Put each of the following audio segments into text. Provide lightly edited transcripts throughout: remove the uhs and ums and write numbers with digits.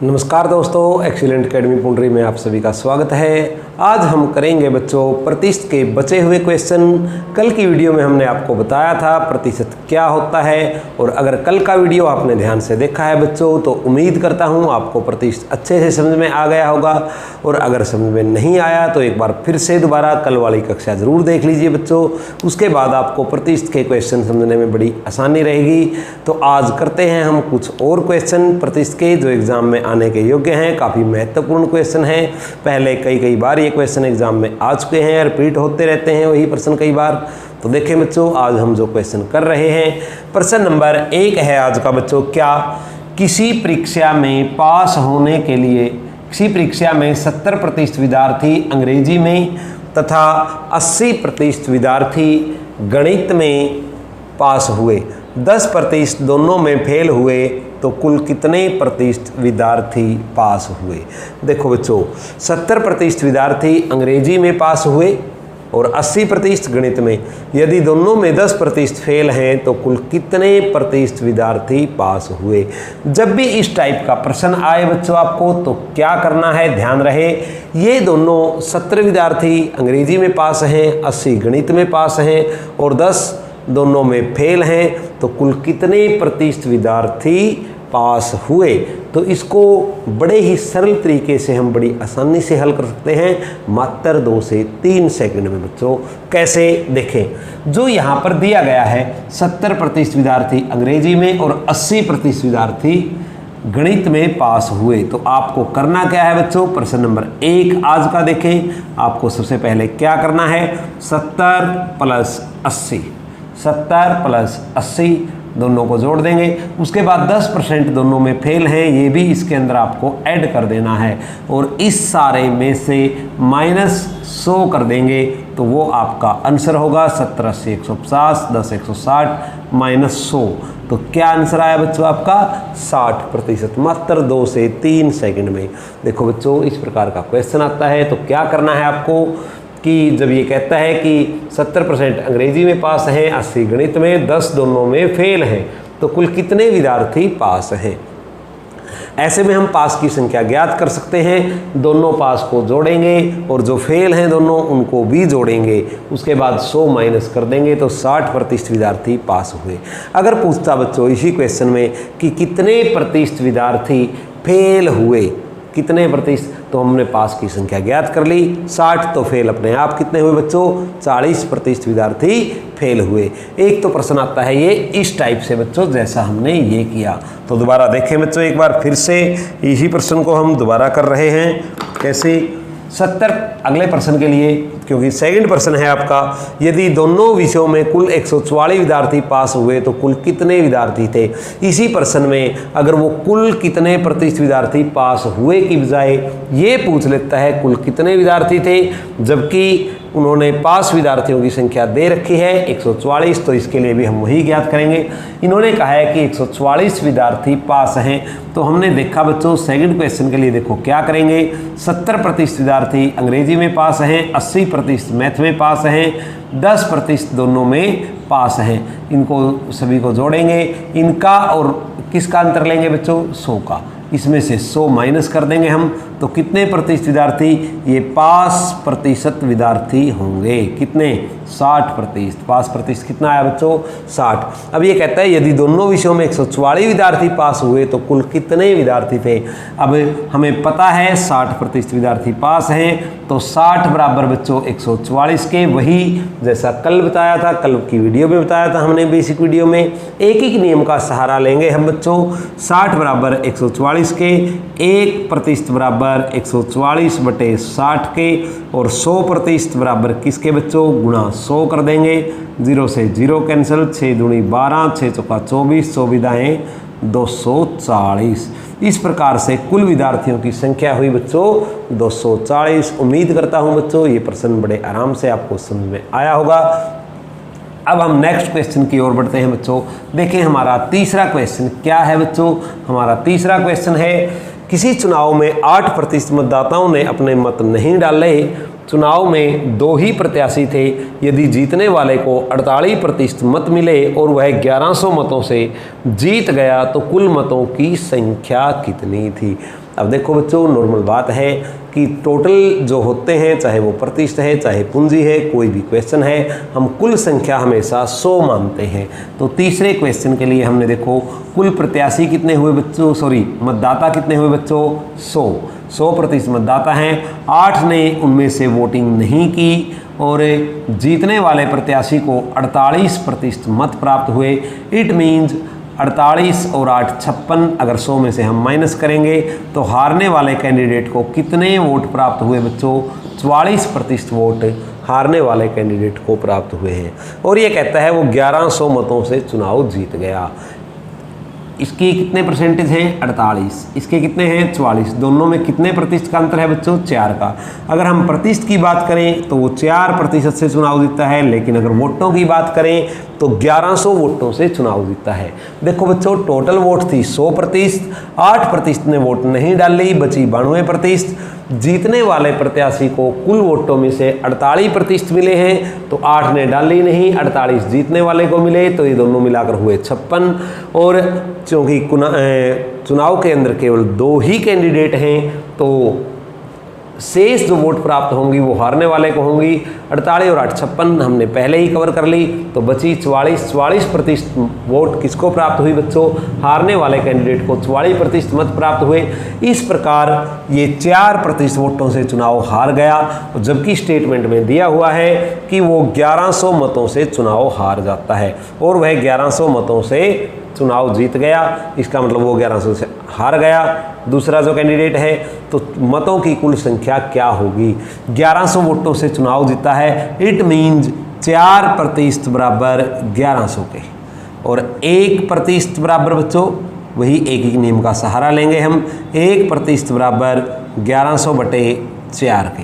नमस्कार दोस्तों, excellent academy पुंडरी में आप सभी का स्वागत है। आज हम करेंगे बच्चों प्रतिशत के बचे हुए क्वेश्चन। कल की वीडियो में हमने आपको बताया था प्रतिशत क्या होता है, और अगर कल का वीडियो आपने ध्यान से देखा है बच्चों तो उम्मीद करता हूं आपको प्रतिशत अच्छे से समझ में आ गया होगा। और अगर समझ में नहीं आया तो एक बार फिर से दोबारा कल वाली कक्षा ज़रूर देख लीजिए बच्चों। उसके बाद आपको प्रतिशत के क्वेश्चन समझने में बड़ी आसानी रहेगी। तो आज करते हैं हम कुछ और क्वेश्चन प्रतिशत के जो एग्ज़ाम में आने के योग्य हैं। काफ़ी महत्वपूर्ण क्वेश्चन हैं। पहले कई बार ये क्वेश्चन एग्जाम में आ चुके हैं, रिपीट होते रहते हैं वही प्रश्न कई बार। तो देखें बच्चों, आज हम जो क्वेश्चन कर रहे हैं, प्रश्न नंबर 1 है आज का बच्चों। क्या किसी परीक्षा में पास होने के लिए किसी परीक्षा में 70% विद्यार्थी अंग्रेजी में तथा 80% विद्यार्थी गणित में पास हुए, 10% दोनों में फेल हुए, तो कुल कितने प्रतिशत विद्यार्थी पास हुए? देखो बच्चों, 70% विद्यार्थी अंग्रेजी में पास हुए और 80% गणित में। यदि दोनों में 10% फेल हैं तो कुल कितने प्रतिशत विद्यार्थी पास हुए? जब भी इस टाइप का प्रश्न आए बच्चों आपको तो क्या करना है, ध्यान रहे। ये दोनों 70 विद्यार्थी अंग्रेजी में पास हैं, 80 गणित में पास हैं और 10 दोनों में फेल हैं, तो कुल कितने प्रतिशत विद्यार्थी पास हुए? तो इसको बड़े ही सरल तरीके से हम बड़ी आसानी से हल कर सकते हैं, मात्र 2 से 3 सेकंड में बच्चों। कैसे, देखें। जो यहाँ पर दिया गया है 70% विद्यार्थी अंग्रेजी में और 80% विद्यार्थी गणित में पास हुए, तो आपको करना क्या है बच्चों? प्रश्न नंबर 1 आज का देखें। आपको सबसे पहले क्या करना है, 70 + 80, 70 + 80 दोनों को जोड़ देंगे। उसके बाद 10% दोनों में फेल हैं, ये भी इसके अंदर आपको ऐड कर देना है और इस सारे में से -100 कर देंगे, तो वो आपका आंसर होगा। 70 × 80 = 150, 10 × 160 -100। तो क्या आंसर आया बच्चों आपका? 60%, मात्र 2 से 3 सेकंड में। देखो बच्चों, इस प्रकार का क्वेश्चन आता है तो क्या करना है आपको कि जब ये कहता है कि 70% अंग्रेजी में पास हैं, 80 गणित में, 10 दोनों में फेल हैं, तो कुल कितने विद्यार्थी पास हैं? ऐसे में हम पास की संख्या ज्ञात कर सकते हैं। दोनों पास को जोड़ेंगे और जो फेल हैं दोनों उनको भी जोड़ेंगे। उसके बाद 100 माइनस कर देंगे तो 60% विद्यार्थी पास हुए। अगर पूछता बच्चों इसी क्वेश्चन में कि कितने प्रतिशत विद्यार्थी फेल हुए, कितने प्रतिशत, तो हमने पास की संख्या ज्ञात कर ली 60, तो फेल अपने आप कितने हुए बच्चों? 40% विद्यार्थी फेल हुए। एक तो प्रश्न आता है ये इस टाइप से बच्चों, जैसा हमने ये किया। तो दोबारा देखें बच्चों, एक बार फिर से इसी प्रश्न को हम दोबारा कर रहे हैं। कैसे? 70 अगले प्रश्न के लिए, क्योंकि सेकंड प्रश्न है आपका, यदि दोनों विषयों में कुल 144 विद्यार्थी पास हुए तो कुल कितने विद्यार्थी थे? इसी प्रश्न में अगर वो कुल कितने प्रतिशत विद्यार्थी पास हुए की बजाय ये पूछ लेता है कुल कितने विद्यार्थी थे, जबकि उन्होंने पास विद्यार्थियों की संख्या दे रखी है 144, तो इसके लिए भी हम वही ज्ञात करेंगे। इन्होंने कहा है कि 144 विद्यार्थी पास हैं, तो हमने देखा बच्चों सेकंड क्वेश्चन के लिए देखो क्या करेंगे। 70% विद्यार्थी अंग्रेजी में पास हैं, 80% मैथ में पास हैं, 10% दोनों में पास हैं। इनको सभी को जोड़ेंगे, इनका और किसका अंतर लेंगे बच्चों? 100 का। इसमें से 100 माइनस कर देंगे हम, तो कितने प्रतिशत विद्यार्थी? ये 5% विद्यार्थी होंगे। कितने? 60%। 5% कितना आया बच्चों? 60। अब ये कहता है यदि दोनों विषयों में 144 विद्यार्थी पास हुए तो कुल कितने विद्यार्थी थे? अब हमें पता है 60% विद्यार्थी पास हैं, तो 60 बराबर बच्चों 144 के, वही जैसा कल बताया था, कल की वीडियो में बताया था हमने बेसिक वीडियो में। एक ही नियम का सहारा लेंगे हम बच्चों। 60 बराबर 144 के, 1% बराबर 144/60 के, और 100% बराबर किसके बच्चों? गुणा 100 कर देंगे। 0 से 0 कैंसिल, 6 दूनी 12, 6 चौका 24, 100 विदाएँ 240। इस प्रकार से कुल विद्यार्थियों की संख्या हुई बच्चों 240। उम्मीद करता हूँ बच्चों ये प्रश्न बड़े आराम से आपको समझ में आया होगा। अब हम नेक्स्ट क्वेश्चन की ओर बढ़ते हैं बच्चों। देखें हमारा तीसरा क्वेश्चन क्या है बच्चों। हमारा तीसरा क्वेश्चन है, किसी चुनाव में 8% मतदाताओं ने अपने मत नहीं डाले चुनाव में 2 ही प्रत्याशी थे, यदि जीतने वाले को 48% मत मिले और वह 1100 मतों से जीत गया तो कुल मतों की संख्या कितनी थी। अब देखो बच्चों, नॉर्मल बात है कि टोटल जो होते हैं, चाहे वो प्रतिशत है चाहे पूंजी है, कोई भी क्वेश्चन है, हम कुल संख्या हमेशा 100 मानते हैं। तो तीसरे क्वेश्चन के लिए हमने देखो कुल प्रत्याशी कितने हुए बच्चों, मतदाता कितने हुए बच्चों, 100% मतदाता हैं। 8 ने उनमें से वोटिंग नहीं की और जीतने वाले प्रत्याशी को 48% मत प्राप्त हुए। इट मीन्स 48 और 8 56, अगर 100 में से हम माइनस करेंगे तो हारने वाले कैंडिडेट को कितने वोट प्राप्त हुए बच्चों, 44% वोट हारने वाले कैंडिडेट को प्राप्त हुए हैं। और ये कहता है वो 1100 मतों से चुनाव जीत गया। इसकी कितने परसेंटेज हैं, 48, इसके कितने हैं, 44, दोनों में कितने प्रतिशत का अंतर है बच्चों, 4 का। अगर हम प्रतिशत की बात करें तो वो 4% से चुनाव जीतता है, लेकिन अगर वोटों की बात करें तो 1100 वोटों से चुनाव जीतता है। देखो बच्चों, टोटल वोट थी 100%, 8% ने वोट नहीं डाली, बची 92%। जीतने वाले प्रत्याशी को कुल वोटों में से 48% मिले हैं, तो 8 ने डाली नहीं, 48 जीतने वाले को मिले, तो ये दोनों मिलाकर हुए 56। और क्योंकि चुनाव के अंदर केवल 2 ही कैंडिडेट हैं, तो शेष जो वोट प्राप्त होंगी वो हारने वाले को होंगी। 48 और 8 56 हमने पहले ही कवर कर ली, तो बची 44% वोट किसको प्राप्त हुई बच्चों, हारने वाले कैंडिडेट को 44% मत प्राप्त हुए। इस प्रकार ये 4% वोटों से चुनाव हार गया, जबकि स्टेटमेंट में दिया हुआ है कि वो 1100 मतों से चुनाव हार जाता है और वह 1100 मतों से चुनाव जीत गया। इसका मतलब वो 1100 से हार गया। दूसरा जो कैंडिडेट है, तो मतों की कुल संख्या क्या होगी, 1100 वोटों से चुनाव जीता है। इट मीन्स 4% बराबर 1100 के, और 1% बराबर बच्चों वही एक ही नियम का सहारा लेंगे हम, 1% बराबर 1100/4 के।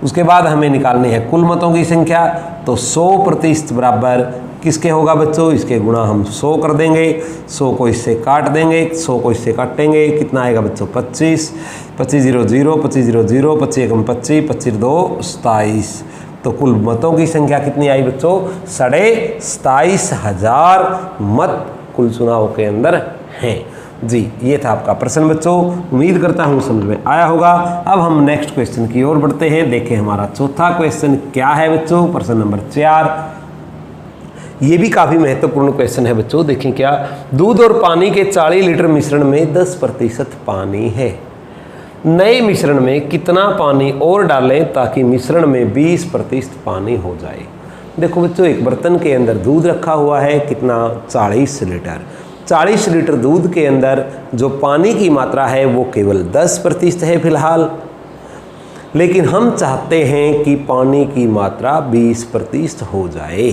उसके बाद हमें निकालनी है कुल मतों की संख्या, तो 100% बराबर किसके होगा बच्चों, इसके गुणा हम 100 कर देंगे, 100 को इससे काट देंगे, 100 को इससे काटेंगे, कितना आएगा बच्चों 25, 25 0 0, 25 0 0, 25 1 25, 25 2 27। तो कुल मतों की संख्या कितनी आई बच्चों, 27,500 मत कुल चुनाव के अंदर हैं। जी, ये था आपका प्रश्न बच्चों, उम्मीद करता हूँ समझ में आया होगा। अब हम नेक्स्ट क्वेश्चन की ओर बढ़ते हैं। देखें हमारा चौथा क्वेश्चन क्या है बच्चों, प्रश्न नंबर 4। ये भी काफ़ी महत्वपूर्ण क्वेश्चन है बच्चों। देखें क्या, दूध और पानी के 40 लीटर मिश्रण में 10% पानी है, नए मिश्रण में कितना पानी और डालें ताकि मिश्रण में 20% पानी हो जाए। देखो बच्चों, एक बर्तन के अंदर दूध रखा हुआ है, कितना 40 लीटर। 40 लीटर दूध के अंदर जो पानी की मात्रा है वो केवल 10% है फिलहाल, लेकिन हम चाहते हैं कि पानी की मात्रा 20% हो जाए।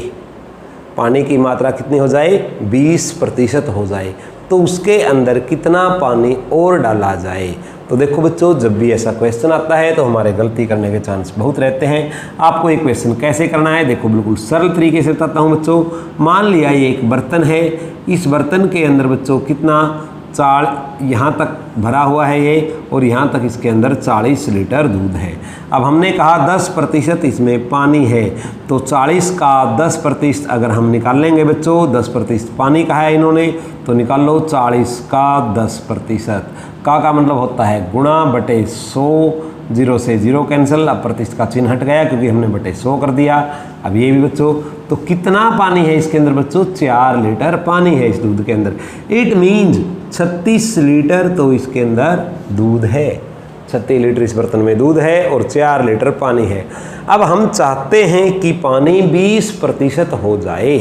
पानी की मात्रा कितनी हो जाए, 20% हो जाए, तो उसके अंदर कितना पानी और डाला जाए। तो देखो बच्चों, जब भी ऐसा क्वेश्चन आता है तो हमारे गलती करने के चांस बहुत रहते हैं। आपको एक क्वेश्चन कैसे करना है, देखो बिल्कुल सरल तरीके से बताता हूँ बच्चों। मान लिया ये एक बर्तन है, इस बर्तन के अंदर बच्चों कितना यहाँ तक भरा हुआ है ये, और यहाँ तक इसके अंदर 40 लीटर दूध है। अब हमने कहा 10% इसमें पानी है, तो 40 का 10% अगर हम निकाल लेंगे बच्चों, 10% पानी कहा है इन्होंने, तो निकाल लो 40 का 10%। का मतलब होता है गुणा बटे 100, 0 से 0 कैंसिल, अब प्रतिशत का चिन्ह हट गया क्योंकि हमने बटे 100 कर दिया। अब ये भी बच्चों, तो कितना पानी है इसके अंदर बच्चों, 4 लीटर पानी है इस दूध के अंदर। इट मीन्स 36 लीटर तो इसके अंदर दूध है, 36 लीटर इस बर्तन में दूध है और 4 लीटर पानी है। अब हम चाहते हैं कि पानी 20% हो जाए,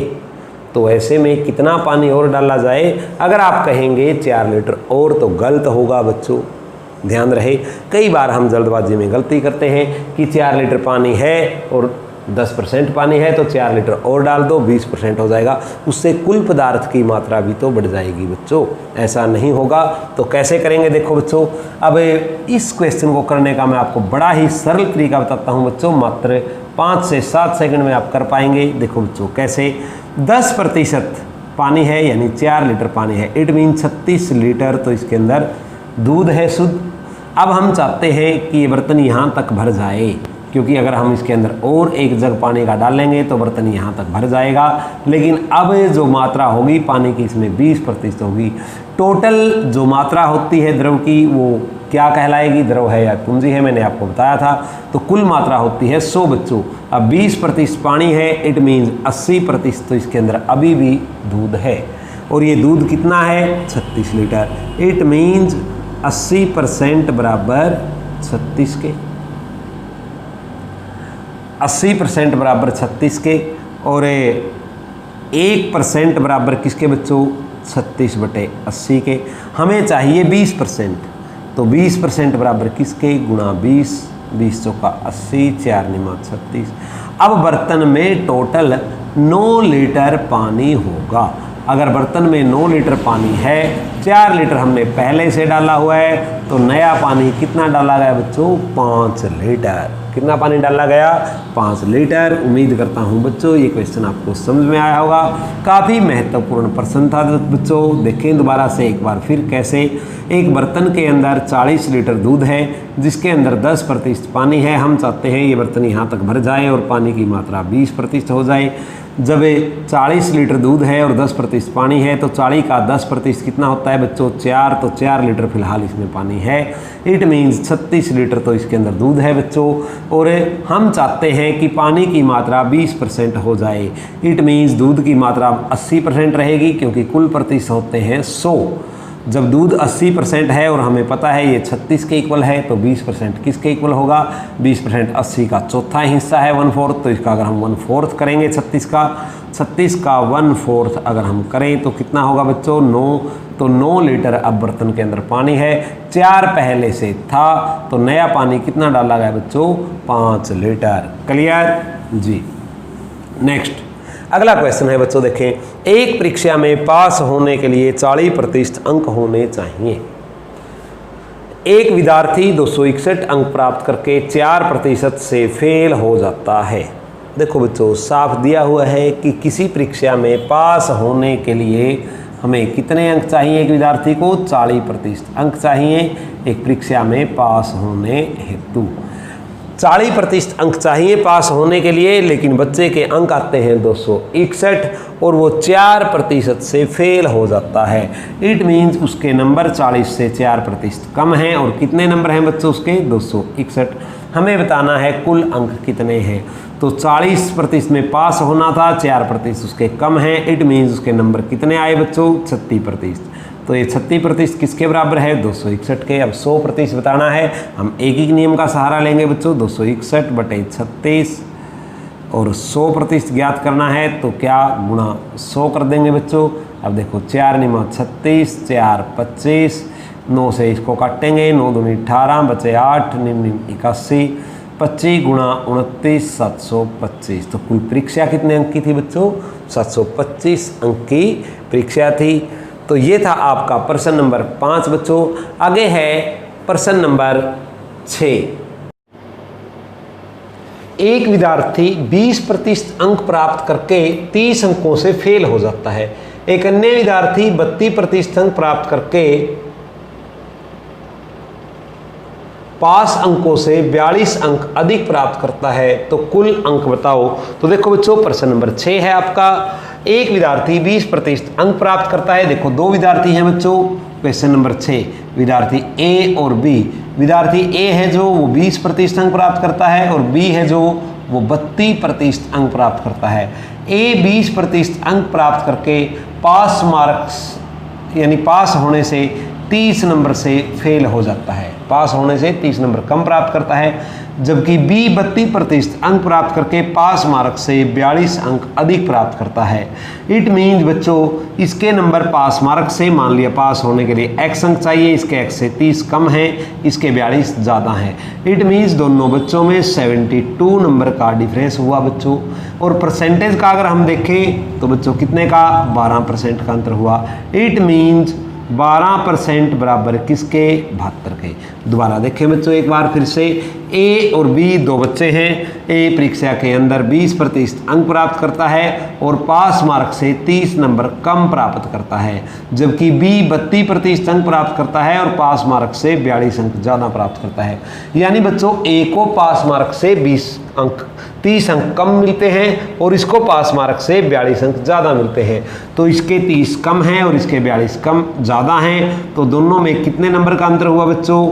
तो ऐसे में कितना पानी और डाला जाए। अगर आप कहेंगे 4 लीटर और, तो गलत होगा बच्चों, ध्यान रहे। कई बार हम जल्दबाजी में गलती करते हैं कि 4 लीटर पानी है और 10% पानी है, तो 4 लीटर और डाल दो, 20% हो जाएगा, उससे कुल पदार्थ की मात्रा भी तो बढ़ जाएगी बच्चों। ऐसा नहीं होगा। तो कैसे करेंगे देखो बच्चों, अब इस क्वेश्चन को करने का मैं आपको बड़ा ही सरल तरीका बताता हूँ बच्चों, मात्र 5 से 7 सेकंड में आप कर पाएंगे। देखो बच्चों कैसे, 10% पानी है यानी 4 लीटर पानी है, इट मीन 36 लीटर तो इसके अंदर दूध है शुद्ध। अब हम चाहते हैं कि ये बर्तन यहाँ तक भर जाए, क्योंकि अगर हम इसके अंदर और एक जग पानी का डालेंगे तो बर्तन यहाँ तक भर जाएगा। लेकिन अब जो मात्रा होगी पानी की इसमें 20% होगी। टोटल जो मात्रा होती है द्रव की वो क्या कहलाएगी, द्रव है या पूंजी है, मैंने आपको बताया था। तो कुल मात्रा होती है 100 बच्चों। अब 20% पानी है, इट मीन्स 80% तो इसके अंदर अभी भी दूध है। और ये दूध कितना है, 36 लीटर। इट मीन्स 80% बराबर 36 के, 80% बराबर 36 के, और 1% बराबर किसके बच्चों, 36/80 के। हमें चाहिए 20%, तो 20% बराबर किसके, गुणा 20, 20 चौका 80, 4 निमा 36। अब बर्तन में टोटल 9 लीटर पानी होगा। अगर बर्तन में 9 लीटर पानी है, 4 लीटर हमने पहले से डाला हुआ है, तो नया पानी कितना डाला गया बच्चों, 5 लीटर। कितना पानी डाला गया, 5 लीटर। उम्मीद करता हूँ बच्चों ये क्वेश्चन आपको समझ में आया होगा। काफ़ी महत्वपूर्ण प्रश्न था बच्चों। देखें दोबारा से एक बार फिर कैसे। एक बर्तन के अंदर 40 लीटर दूध है जिसके अंदर 10% पानी है। हम चाहते हैं ये बर्तन यहाँ तक भर जाए और पानी की मात्रा 20% हो जाए। जब 40 लीटर दूध है और 10% पानी है तो 40 का 10% कितना होता है बच्चों, 4। तो 4 लीटर फिलहाल इसमें पानी है। इट मीन्स 36 लीटर तो इसके अंदर दूध है बच्चों। और हम चाहते हैं कि पानी की मात्रा 20% हो जाए। इट मीन्स दूध की मात्रा 80% रहेगी क्योंकि कुल प्रतिशत होते हैं 100। जब दूध 80% है और हमें पता है ये 36 के इक्वल है, तो 20% किसके इक्वल होगा, 20% 80 का चौथा हिस्सा है 1/4। तो इसका अगर हम 1/4 करेंगे 36 का 1/4 अगर हम करें तो कितना होगा बच्चों, 9। तो 9 लीटर अब बर्तन के अंदर पानी है, 4 पहले से था, तो नया पानी कितना डाला गया बच्चों, 5 लीटर। क्लियर जी। नेक्स्ट अगला क्वेश्चन है बच्चों, देखें। एक परीक्षा में पास होने के लिए 40% अंक होने चाहिए। एक विद्यार्थी 261 अंक प्राप्त करके 4% से फेल हो जाता है। देखो बच्चों साफ दिया हुआ है कि किसी परीक्षा में पास होने के लिए हमें कितने अंक चाहिए, एक विद्यार्थी को 40% अंक चाहिए एक परीक्षा में पास होने हेतु। 40% अंक चाहिए पास होने के लिए, लेकिन बच्चे के अंक आते हैं 261 और वो 4% से फेल हो जाता है। इट मीन्स उसके नंबर 40 से 4% कम हैं। और कितने नंबर हैं बच्चों उसके, 261। हमें बताना है कुल अंक कितने हैं। तो 40% में पास होना था, 4% उसके कम हैं। इट मीन्स उसके नंबर कितने आए बच्चों, 36%। तो ये 36% किसके बराबर है, 261 के। अब 100% बताना है, हम एक ही नियम का सहारा लेंगे बच्चों, 261/36 और 100% ज्ञात करना है तो क्या गुणा 100 कर देंगे बच्चों। अब देखो 4 निमा 36, 4 25, 9 से इसको काटेंगे, 9 दूनी 18, बचे 8, 9 81, 25 गुणा 29, 725। तो कुल परीक्षा कितने अंक की थी बच्चों, 725 अंक की परीक्षा थी। तो ये था आपका प्रश्न नंबर 5 बच्चों। आगे है प्रश्न नंबर 6। एक विद्यार्थी 20% अंक प्राप्त करके 30 अंकों से फेल हो जाता है। एक अन्य विद्यार्थी 32% अंक प्राप्त करके पास अंकों से 42 अंक अधिक प्राप्त करता है। तो कुल अंक बताओ। तो देखो बच्चों प्रश्न नंबर 6 है आपका। एक विद्यार्थी 20% अंक प्राप्त करता है। देखो 2 विद्यार्थी हैं बच्चों। क्वेश्चन नंबर 6, विद्यार्थी ए और बी। विद्यार्थी ए है जो वो 20% अंक प्राप्त करता है और बी है जो वो 32% अंक प्राप्त करता है। ए 20% अंक प्राप्त करके पास मार्क्स यानी पास होने से 30 नंबर से फेल हो जाता है। पास होने से 30 नंबर कम प्राप्त करता है। जबकि बी 32% अंक प्राप्त करके पास मार्क से 42 अंक अधिक प्राप्त करता है। इट मीन्स बच्चों इसके नंबर पास मार्क से, मान लिया पास होने के लिए x अंक चाहिए, इसके x से 30 कम है, इसके 42 ज़्यादा है। इट मीन्स दोनों बच्चों में 72 नंबर का डिफरेंस हुआ बच्चों। और परसेंटेज का अगर हम देखें तो बच्चों कितने का, 12% का अंतर हुआ। इट मीन्स 12% बराबर किसके, 72 के। दोबारा देखें बच्चों एक बार फिर से। ए और बी दो बच्चे हैं। ए परीक्षा के अंदर 20% अंक प्राप्त करता है और पास मार्क से 30 नंबर कम प्राप्त करता है, जबकि बी 32% अंक प्राप्त करता है और पास मार्क से 42 अंक ज़्यादा प्राप्त करता है। यानी बच्चों ए को पास मार्क से 30 अंक कम मिलते हैं और इसको पास मार्क से 42 अंक ज़्यादा मिलते हैं। तो इसके 30 कम हैं और इसके 42 कम ज़्यादा हैं, तो दोनों में कितने नंबर का अंतर हुआ बच्चों?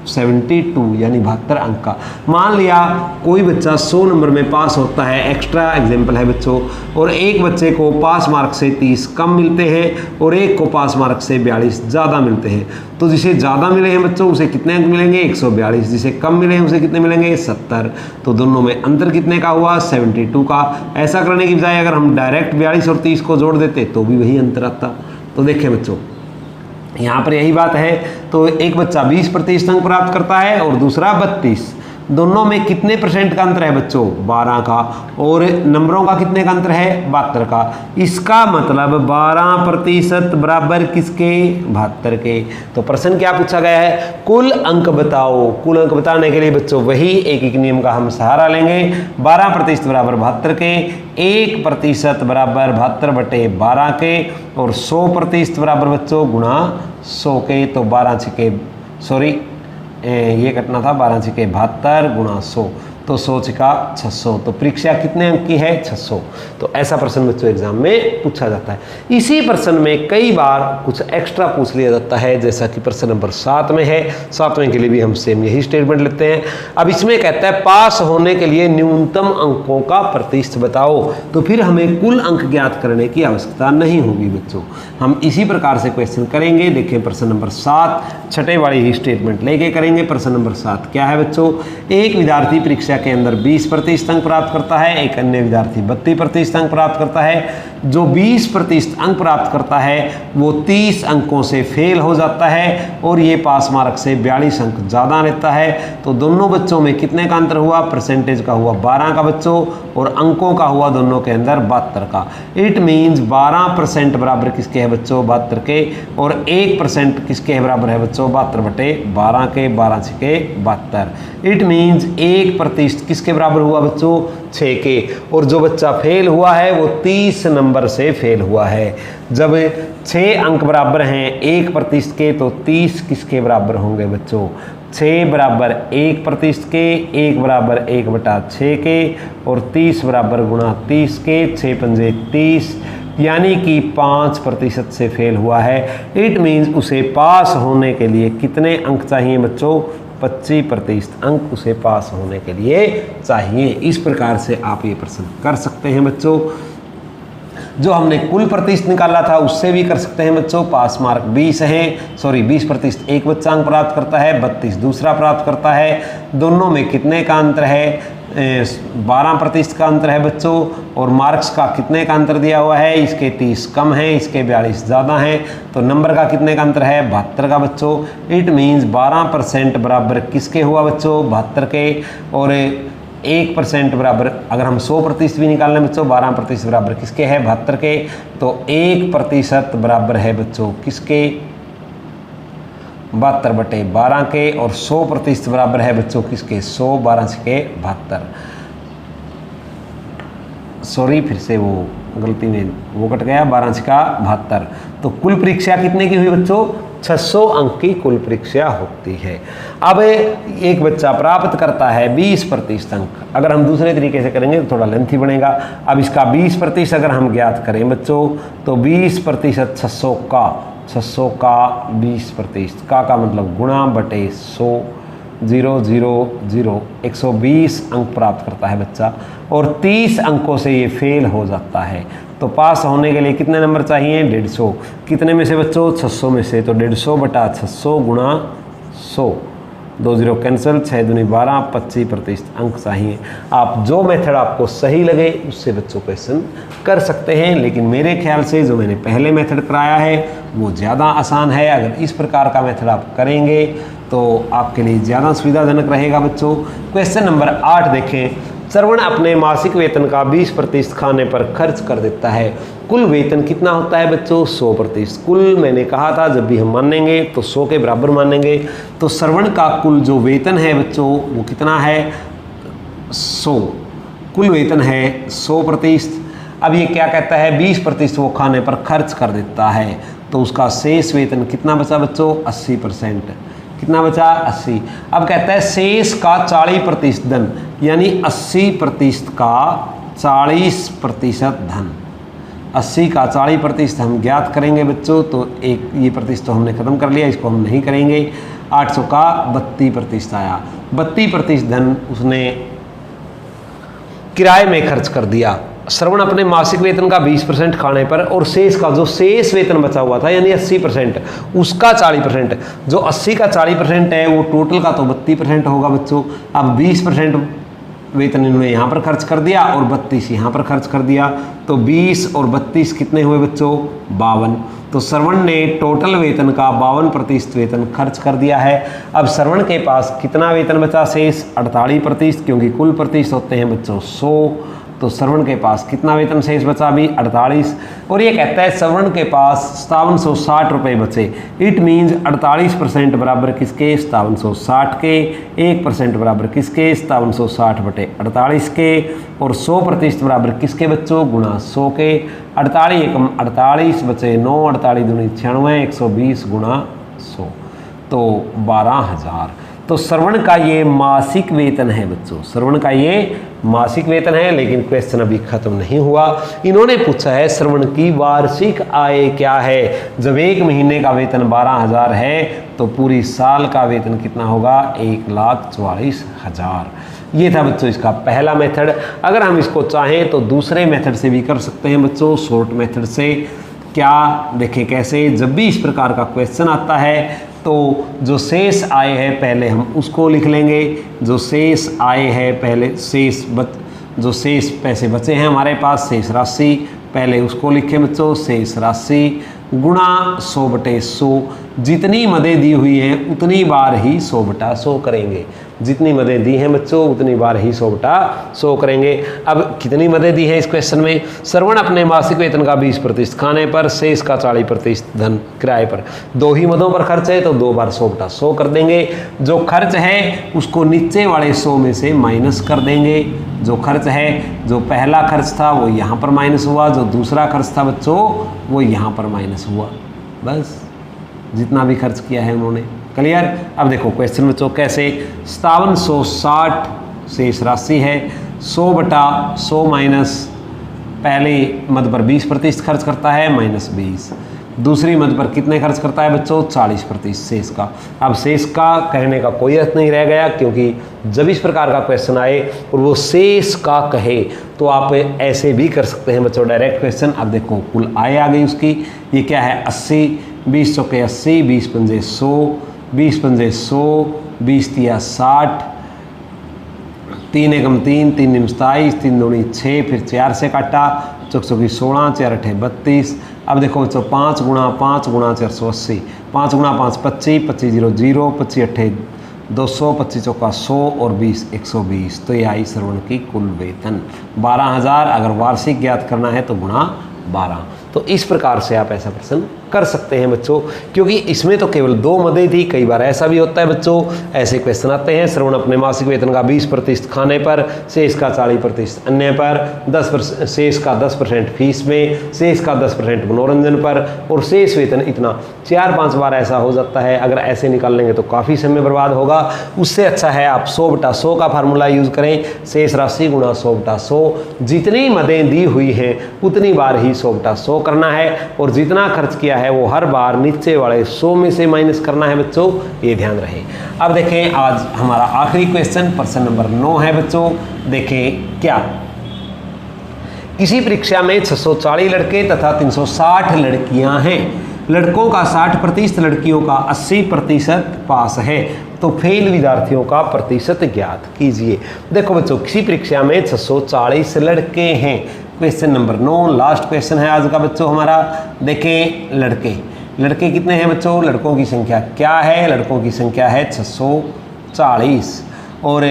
72 यानी 72 अंक का। मान लिया कोई बच्चा 100 नंबर में पास होता है, एक्स्ट्रा एग्जाम्पल है बच्चों, और एक बच्चे को पास मार्क से 30 कम मिलते हैं और एक को पास मार्क से 42 ज़्यादा मिलते हैं। तो जिसे ज़्यादा मिले हैं बच्चों उसे कितने अंक मिलेंगे? 142। जिसे कम मिले हैं उसे कितने मिलेंगे? 70। तो दोनों में अंतर कितने का हुआ? 72 का। ऐसा करने की बजाय अगर हम डायरेक्ट 42 और 30 को जोड़ देते तो भी वही अंतर आता। तो देखिए बच्चों यहाँ पर यही बात है। तो एक बच्चा 20% अंक प्राप्त करता है और दूसरा 32। दोनों में कितने परसेंट का अंतर है बच्चों? 12 का। और नंबरों का कितने का अंतर है? 72 का। इसका मतलब 12% बराबर किसके? 72 के। तो प्रश्न क्या पूछा गया है? कुल अंक बताओ। कुल अंक बताने के लिए बच्चों वही एक नियम का हम सहारा लेंगे। 12% बराबर 72 के, 1% बराबर 72/12 के और 100% बराबर बच्चों गुणा 100 के। तो 12 छिके ये कटना था 12 छिके 72 गुणा 100, तो 100 छिका 600। तो परीक्षा कितने अंक की है? 600। तो ऐसा प्रश्न बच्चों एग्जाम में पूछा जाता है। इसी प्रश्न में कई बार कुछ एक्स्ट्रा पूछ लिया जाता है, जैसा कि प्रश्न नंबर 7 में है। 7वें के लिए भी हम सेम यही स्टेटमेंट लेते हैं। अब इसमें कहता है पास होने के लिए न्यूनतम अंकों का प्रतिशत बताओ। तो फिर हमें कुल अंक ज्ञात करने की आवश्यकता नहीं होगी बच्चों, हम इसी प्रकार से क्वेश्चन करेंगे। देखिए प्रश्न नंबर 7 छठे वाली ही स्टेटमेंट लेके करेंगे। प्रश्न नंबर 7 क्या है बच्चों? एक विद्यार्थी परीक्षा के अंदर 20% अंक प्राप्त करता है, एक अन्य विद्यार्थी 32% अंक प्राप्त करता है। जो 20% अंक प्राप्त करता है वो 30 अंकों से फेल हो जाता है और ये पास मार्क से 42 अंक ज़्यादा लेता है। तो दोनों बच्चों में कितने का अंतर हुआ? परसेंटेज का हुआ 12 का बच्चों और अंकों का हुआ दोनों के अंदर 72 का। इट मीन्स 12% बराबर किसके है बच्चों? 72 के। और 1% किसके है बराबर है बच्चों? 72/12 के। 12 छिके 72। इट मीन्स 1% किसके बराबर हुआ बच्चों? 6 के। और जो बच्चा फेल हुआ है वो 30 नंबर से फेल हुआ है। जब 6 अंक बराबर हैं 1% के, तो 30 किसके बराबर होंगे बच्चों? 6 बराबर 1% के, 1 बराबर 1/6 के और 30 बराबर गुणा 30 के। 6 पंजे 30 यानी कि 5% से फेल हुआ है। इट मीन्स उसे पास होने के लिए कितने अंक चाहिए बच्चों? 25% अंक उसे पास होने के लिए चाहिए। इस प्रकार से आप ये प्रश्न कर सकते हैं बच्चों। जो हमने कुल प्रतिशत निकाला था उससे भी कर सकते हैं बच्चों। पास मार्क 20 है, 20% एक बच्चा अंक प्राप्त करता है, 32 दूसरा प्राप्त करता है। दोनों में कितने का अंतर है? 12% का अंतर है बच्चों। और मार्क्स का कितने का अंतर दिया हुआ है? इसके 30 कम है, इसके 42 ज़्यादा हैं। तो नंबर का कितने का अंतर है? 72 का बच्चों। इट मीन्स 12% बराबर किसके हुआ बच्चों? 72 के। और 1% बराबर, अगर हम 100% भी निकाल लें बच्चों, 12% बराबर किसके है? 72 के। तो 1% बराबर है बच्चों किसके? 72/12 के। और 100% बराबर है बच्चों किसके? 100। 12 छिके 72। फिर से वो गलती में वो कट गया, 12 छिका 72। तो कुल परीक्षा कितने की हुई बच्चों? 600 अंक की कुल परीक्षा होती है। अब एक बच्चा प्राप्त करता है 20% अंक। अगर हम दूसरे तरीके से करेंगे तो थोड़ा लेंथी बनेगा। अब इसका 20% अगर हम ज्ञात करें बच्चों, तो 20% 600 का 20% का मतलब गुणा बटे 100। 0 0 0 120 अंक प्राप्त करता है बच्चा और 30 अंकों से ये फेल हो जाता है। तो पास होने के लिए कितने नंबर चाहिए? 150। कितने में से बच्चों? 600 में से। तो 150/600 गुणा 100। 2 0 कैंसिल, 6 दूनी 12, 25% अंक चाहिए। आप जो मेथड आपको सही लगे उससे बच्चों क्वेश्चन कर सकते हैं, लेकिन मेरे ख्याल से जो मैंने पहले मेथड कराया है वो ज़्यादा आसान है। अगर इस प्रकार का मेथड आप करेंगे तो आपके लिए ज़्यादा सुविधाजनक रहेगा बच्चों। क्वेश्चन नंबर 8 देखें। श्रवण अपने मासिक वेतन का 20% खाने पर खर्च कर देता है। कुल वेतन कितना होता है बच्चों? 100%। कुल मैंने कहा था जब भी हम मानेंगे तो 100 के बराबर मानेंगे। तो श्रवण का कुल जो वेतन है बच्चों वो कितना है? 100। कुल वेतन है 100%। अब ये क्या कहता है? 20% वो खाने पर खर्च कर देता है, तो उसका शेष वेतन कितना बचा बच्चों? 80%। कितना बचा? 80। अब कहता है शेष का 40% धन, यानी 80% का 40% धन। 80 का 40% हम ज्ञात करेंगे बच्चों, तो एक ये प्रतिशत तो हमने खत्म कर लिया, इसको हम नहीं करेंगे। 800 का 32% आया। 32% धन उसने किराए में खर्च कर दिया। श्रवण अपने मासिक वेतन का 20% खाने पर और शेष का जो शेष वेतन बचा हुआ था यानी 80%, उसका 40%। जो 80 का 40% है वो टोटल का तो 32% होगा बच्चों। अब 20% वेतन इन्होंने यहाँ पर खर्च कर दिया और 32 यहाँ पर खर्च कर दिया, तो 20 और 32 कितने हुए बच्चों? 52। तो श्रवण ने टोटल वेतन का 52% वेतन खर्च कर दिया है। अब श्रवण के पास कितना वेतन बचा शेष? 48%, क्योंकि कुल प्रतिशत होते हैं बच्चों 100। तो श्रवण के पास कितना वेतन शेष बचा भी? 48। और ये कहता है श्रवण के पास 5760 रुपये बचे। इट मीन्स 48% बराबर किसके? 5760 के। 1% बराबर किसके? 5760 बटे 48 के। और 100% बराबर किसके बच्चों? गुणा 100 के। 48 एकम 48 बचे 9, 48 दूनी 96, 120 गुणा 100, तो 12,000। तो श्रवण का ये मासिक वेतन है बच्चों, श्रवण का ये मासिक वेतन है। लेकिन क्वेश्चन अभी खत्म नहीं हुआ। इन्होंने पूछा है श्रवण की वार्षिक आय क्या है। जब एक महीने का वेतन 12,000 है तो पूरी साल का वेतन कितना होगा? 1,44,000। ये था बच्चों इसका पहला मेथड। अगर हम इसको चाहें तो दूसरे मेथड से भी कर सकते हैं बच्चों, शॉर्ट मेथड से। क्या? देखें कैसे। जब भी इस प्रकार का क्वेश्चन आता है तो जो शेष आय है पहले हम उसको लिख लेंगे। जो शेष आय है पहले जो शेष पैसे बचे हैं हमारे पास, शेष राशि, पहले उसको लिखें बच्चों। शेष राशि गुणा 100 बटे 100। जितनी मदें दी हुई हैं उतनी बार ही 100 बटा 100 करेंगे। जितनी मदें दी हैं बच्चों उतनी बार ही 100 बटा 100 करेंगे। अब कितनी मदें दी हैं इस क्वेश्चन में? श्रवण अपने मासिक वेतन का 20% खाने पर, शेष का 40% धन किराए पर। 2 ही मदों पर खर्च है तो 2 बार 100 बटा 100 कर देंगे। जो खर्च है उसको नीचे वाले 100 में से माइनस कर देंगे। जो खर्च है, जो पहला खर्च था वो यहाँ पर माइनस हुआ, जो दूसरा खर्च था बच्चों वो यहाँ पर माइनस हुआ। बस जितना भी खर्च किया है उन्होंने। क्लियर? अब देखो क्वेश्चन बच्चों कैसे। 5760 शेष राशि है। 100 बटा 100 माइनस पहले मद पर 20% खर्च करता है -20। दूसरी मद पर कितने खर्च करता है बच्चों? 40% शेष का। अब शेष का कहने का कोई अर्थ नहीं रह गया, क्योंकि जब इस प्रकार का क्वेश्चन आए और वो शेष का कहे तो आप ऐसे भी कर सकते हैं बच्चों डायरेक्ट क्वेश्चन। अब देखो कुल आय आ गई उसकी। ये क्या है? 80। 20 चौके 80, 20 पंजे 100, 20 पंजे 100, 20 तिया 60, 3 एकम 3, 3 निम 27, 3 दूनी 6, फिर 4 से काटा, चौक चौकी 16, 4 अठे 32। अब देखो बच्चों 5 गुणा 480, 5 गुणा 5 25, 25 0 0, 25 अठे 200, 25 चौका 100 और 20 120। तो ये आई श्रवण की कुल वेतन 12,000। अगर वार्षिक ज्ञात करना है तो गुणा 12। तो इस प्रकार से आप ऐसा प्रश्न कर सकते हैं बच्चों, क्योंकि इसमें तो केवल 2 मदें थी। कई बार ऐसा भी होता है बच्चों, ऐसे क्वेश्चन आते हैं। श्रवण अपने मासिक वेतन का 20% खाने पर, शेष का 40% अन्य पर, 10% शेष का 10% फीस में, शेष का 10% मनोरंजन पर, और शेष वेतन इतना। 4-5 बार ऐसा हो जाता है। अगर ऐसे निकाल लेंगे तो काफ़ी समय बर्बाद होगा। उससे अच्छा है आप 100 बटा 100 का फार्मूला यूज़ करें। शेष राशि गुणा 100 बटा 100। जितनी मदें दी हुई हैं उतनी बार ही 100 बटा 100 करना है, और जितना खर्च किया है वो हर बार नीचे वाले 100 में से माइनस करना है बच्चों, ये ध्यान रहे। अब देखें आज हमारा आखिरी क्वेश्चन प्रश्न नंबर 9 है बच्चों। देखें क्या। किसी परीक्षा में 640 लड़के तथा 360 लड़कियां हैं। लड़कों का 60%, लड़कियों का 80% पास है, तो फेल विद्यार्थियों का प्रतिशत ज्ञात कीजिए। देखो बच्चों किसी परीक्षा में 640 लड़के हैं। क्वेश्चन नंबर 9 लास्ट क्वेश्चन है आज का बच्चों हमारा। देखें लड़के कितने हैं बच्चों? लड़कों की संख्या क्या है? लड़कों की संख्या है 640, और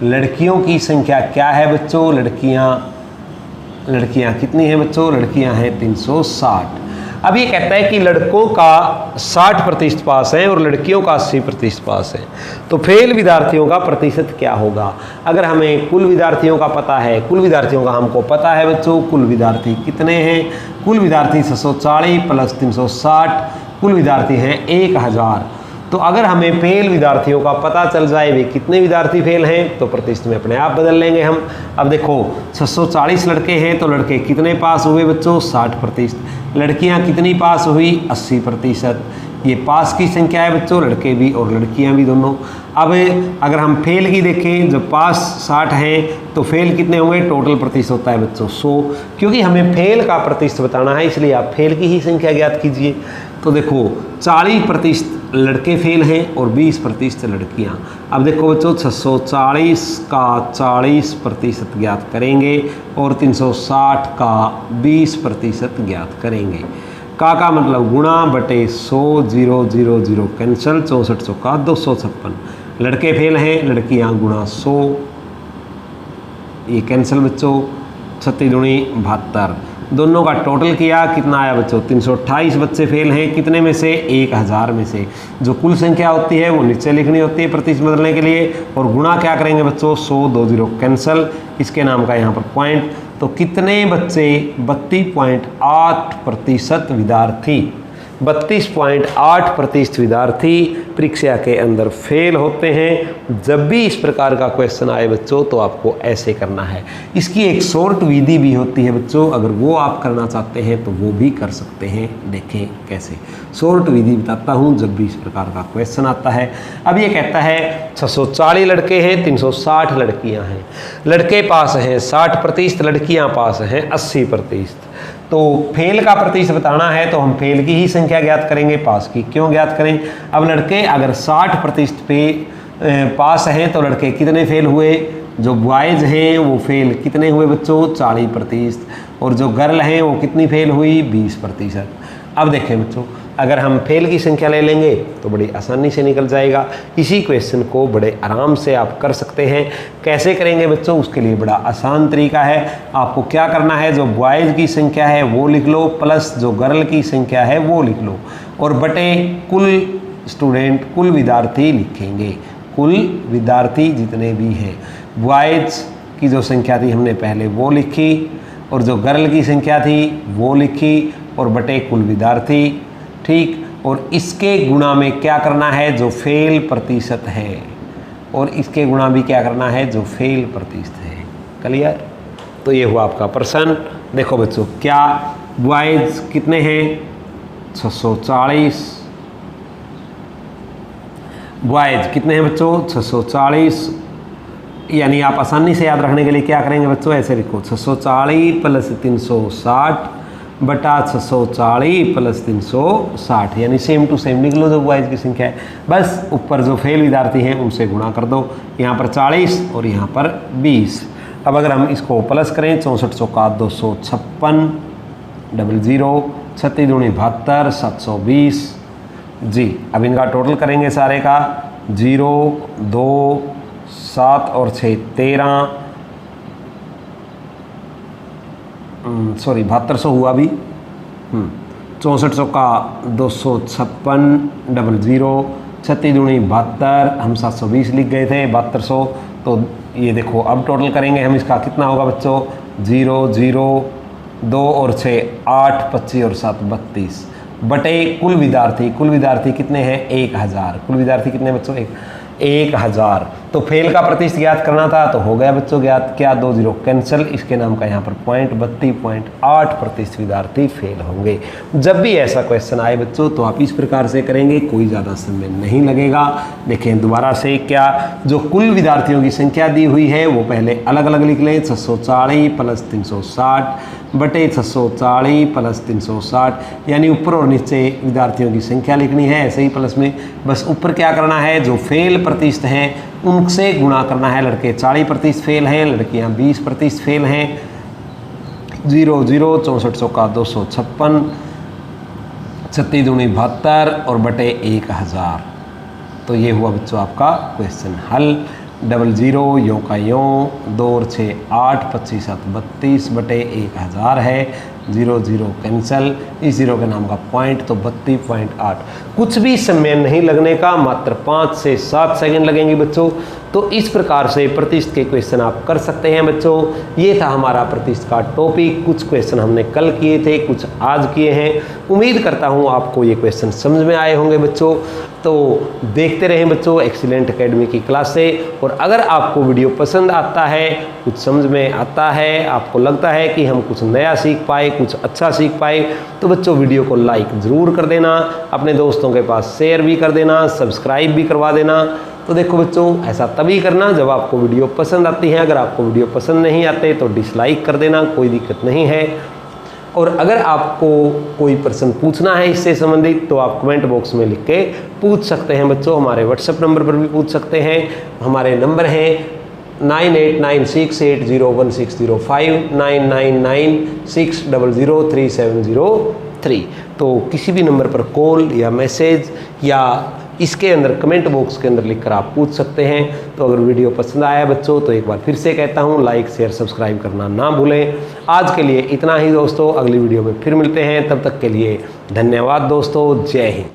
लड़कियों की संख्या क्या है बच्चों, लड़कियां कितनी हैं बच्चों, लड़कियां हैं 360। अब ये कहता है कि लड़कों का 60% पास है और लड़कियों का 80% पास है, तो फेल विद्यार्थियों का प्रतिशत क्या होगा। अगर हमें कुल विद्यार्थियों का पता है, कुल विद्यार्थियों का हमको पता है बच्चों, कुल विद्यार्थी कितने हैं, कुल विद्यार्थी 640 प्लस 360, कुल विद्यार्थी हैं 1000। तो अगर हमें फेल विद्यार्थियों का पता चल जाए वे कितने विद्यार्थी फेल हैं, तो प्रतिशत में अपने आप बदल लेंगे हम। अब देखो 640 लड़के हैं तो लड़के कितने पास हुए बच्चों, 60%। लड़कियां कितनी पास हुई, 80%। ये पास की संख्या है बच्चों, लड़के भी और लड़कियां भी दोनों। अब अगर हम फेल की देखें, जब पास 60 हैं तो फेल कितने होंगे, टोटल प्रतिशत होता है बच्चों 100। क्योंकि हमें फेल का प्रतिशत बताना है इसलिए आप फेल की ही संख्या ज्ञात कीजिए। तो देखो 40% लड़के फेल हैं और 20% लड़कियां। अब देखो बच्चों 640 का 40% ज्ञात करेंगे और 360 का 20% ज्ञात करेंगे। का मतलब गुणा बटे 100, 0 0 0 कैंसिल, 64 का 256। लड़के फेल हैं, लड़कियां गुणा 100, ये कैंसिल बच्चों, 36 दूनी 72। दोनों का टोटल किया कितना आया बच्चों, 328 बच्चे फेल हैं, कितने में से, 1000 में से। जो कुल संख्या होती है वो नीचे लिखनी होती है प्रतिशत बदलने के लिए, और गुणा क्या करेंगे बच्चों, 100, 2 0 कैंसिल, इसके नाम का यहाँ पर पॉइंट। तो कितने बच्चे, 32.8% विद्यार्थी, 32.8% विद्यार्थी परीक्षा के अंदर फेल होते हैं। जब भी इस प्रकार का क्वेश्चन आए बच्चों तो आपको ऐसे करना है। इसकी एक शॉर्ट विधि भी होती है बच्चों, अगर वो आप करना चाहते हैं तो वो भी कर सकते हैं। देखें कैसे, शॉर्ट विधि बताता हूँ जब भी इस प्रकार का क्वेश्चन आता है। अब ये कहता है 640 लड़के हैं, 360 लड़कियाँ हैं। लड़के पास हैं 60%, लड़कियाँ पास हैं 80%। तो फेल का प्रतिशत बताना है तो हम फेल की ही संख्या ज्ञात करेंगे, पास की क्यों ज्ञात करें। अब लड़के अगर 60% पे पास हैं तो लड़के कितने फेल हुए, जो बॉयज़ हैं वो फेल कितने हुए बच्चों, 40%, और जो गर्ल हैं वो कितनी फेल हुई, 20%। अब देखें बच्चों, अगर हम फेल की संख्या ले लेंगे तो बड़ी आसानी से निकल जाएगा। इसी क्वेश्चन को बड़े आराम से आप कर सकते हैं। कैसे करेंगे बच्चों, उसके लिए बड़ा आसान तरीका है। आपको क्या करना है, जो बॉयज़ की संख्या है वो लिख लो, प्लस जो गर्ल की संख्या है वो लिख लो, और बटे कुल स्टूडेंट, कुल विद्यार्थी लिखेंगे। कुल विद्यार्थी जितने भी हैं, बॉयज़ की जो संख्या थी हमने पहले वो लिखी, और जो गर्ल की संख्या थी वो लिखी, और बटे कुल विद्यार्थी, ठीक। और इसके गुणा में क्या करना है, जो फेल प्रतिशत है, और इसके गुणा भी क्या करना है, जो फेल प्रतिशत है। क्लियर। तो ये हुआ आपका प्रश्न। देखो बच्चों, क्या बॉयज़ कितने हैं, 640, बॉयज़ कितने हैं बच्चों, 640। यानी आप आसानी से याद रखने के लिए क्या करेंगे बच्चों, ऐसे लिखो 640 प्लस 360 बटा 640 प्लस 360, यानी सेम टू सेम लिख लो जो बॉयज़ की संख्या है। बस ऊपर जो फेल विद्यार्थी हैं उनसे गुणा कर दो, यहाँ पर 40 और यहाँ पर 20। अब अगर हम इसको प्लस करें, 64 का 256, 00, 36 दूनी 72, 720 जी। अब इनका टोटल करेंगे सारे का, 0, 2, 7 और 6 13, सॉरी 7200 हुआ अभी, 6400 का 256, 00, 36 दूनी 72, हम 720 लिख गए थे, 7200। तो ये देखो अब टोटल करेंगे हम, इसका कितना होगा बच्चों, 0, 0, 2 और 6 8, 25 और 7 32, बटे कुल विद्यार्थी, कुल विद्यार्थी कितने हैं, 1000। कुल विद्यार्थी कितने बच्चों, 1000। तो फेल का प्रतिशत ज्ञात करना था तो हो गया बच्चों ज्ञात, क्या 2 0 कैंसिल, इसके नाम का यहाँ पर पॉइंट, 32.8% विद्यार्थी फेल होंगे। जब भी ऐसा क्वेश्चन आए बच्चों तो आप इस प्रकार से करेंगे, कोई ज़्यादा समय नहीं लगेगा। देखें दोबारा से, क्या जो कुल विद्यार्थियों की संख्या दी हुई है वो पहले अलग अलग लिख लें, 640 प्लस 360 बटे 640 प्लस 360, यानी ऊपर और नीचे विद्यार्थियों की संख्या लिखनी है, ऐसे ही प्लस में। बस ऊपर क्या करना है, जो फेल प्रतिशत हैं उनसे गुणा करना है। लड़के 40% फेल हैं, लड़कियां 20% फेल हैं। 0, 0, 6400 का 256, 36 दूनी 72 और बटे 1000। तो ये हुआ बच्चों आपका क्वेश्चन हल। 00 यों का यों, 2 और 6 8, 25 7 32 बटे 1000 है। 0 0 कैंसल, इस 0 के नाम का पॉइंट तो 32.8। कुछ भी समय नहीं लगने का, मात्र 5 से 7 सेकंड लगेंगे बच्चों। तो इस प्रकार से प्रतिशत के क्वेश्चन आप कर सकते हैं बच्चों। ये था हमारा प्रतिशत का टॉपिक। कुछ क्वेश्चन हमने कल किए थे, कुछ आज किए हैं। उम्मीद करता हूँ आपको ये क्वेश्चन समझ में आए होंगे बच्चों। तो देखते रहें बच्चों एक्सीलेंट एकेडमी की क्लास से। और अगर आपको वीडियो पसंद आता है, कुछ समझ में आता है, आपको लगता है कि हम कुछ नया सीख पाए, कुछ अच्छा सीख पाए, तो बच्चों वीडियो को लाइक ज़रूर कर देना, अपने दोस्तों के पास शेयर भी कर देना, सब्सक्राइब भी करवा देना। तो देखो बच्चों, ऐसा तभी करना जब आपको वीडियो पसंद आती है। अगर आपको वीडियो पसंद नहीं आते तो डिसलाइक कर देना, कोई दिक्कत नहीं है। और अगर आपको कोई प्रश्न पूछना है इससे संबंधित तो आप कमेंट बॉक्स में लिख के पूछ सकते हैं बच्चों। हमारे व्हाट्सएप नंबर पर भी पूछ सकते हैं। हमारे नंबर हैं 9896801605, 9996003703। तो किसी भी नंबर पर कॉल या मैसेज या इसके अंदर कमेंट बॉक्स के अंदर लिखकर आप पूछ सकते हैं। तो अगर वीडियो पसंद आया बच्चों तो एक बार फिर से कहता हूं, लाइक शेयर सब्सक्राइब करना ना भूलें। आज के लिए इतना ही दोस्तों, अगली वीडियो में फिर मिलते हैं। तब तक के लिए धन्यवाद दोस्तों, जय हिंद।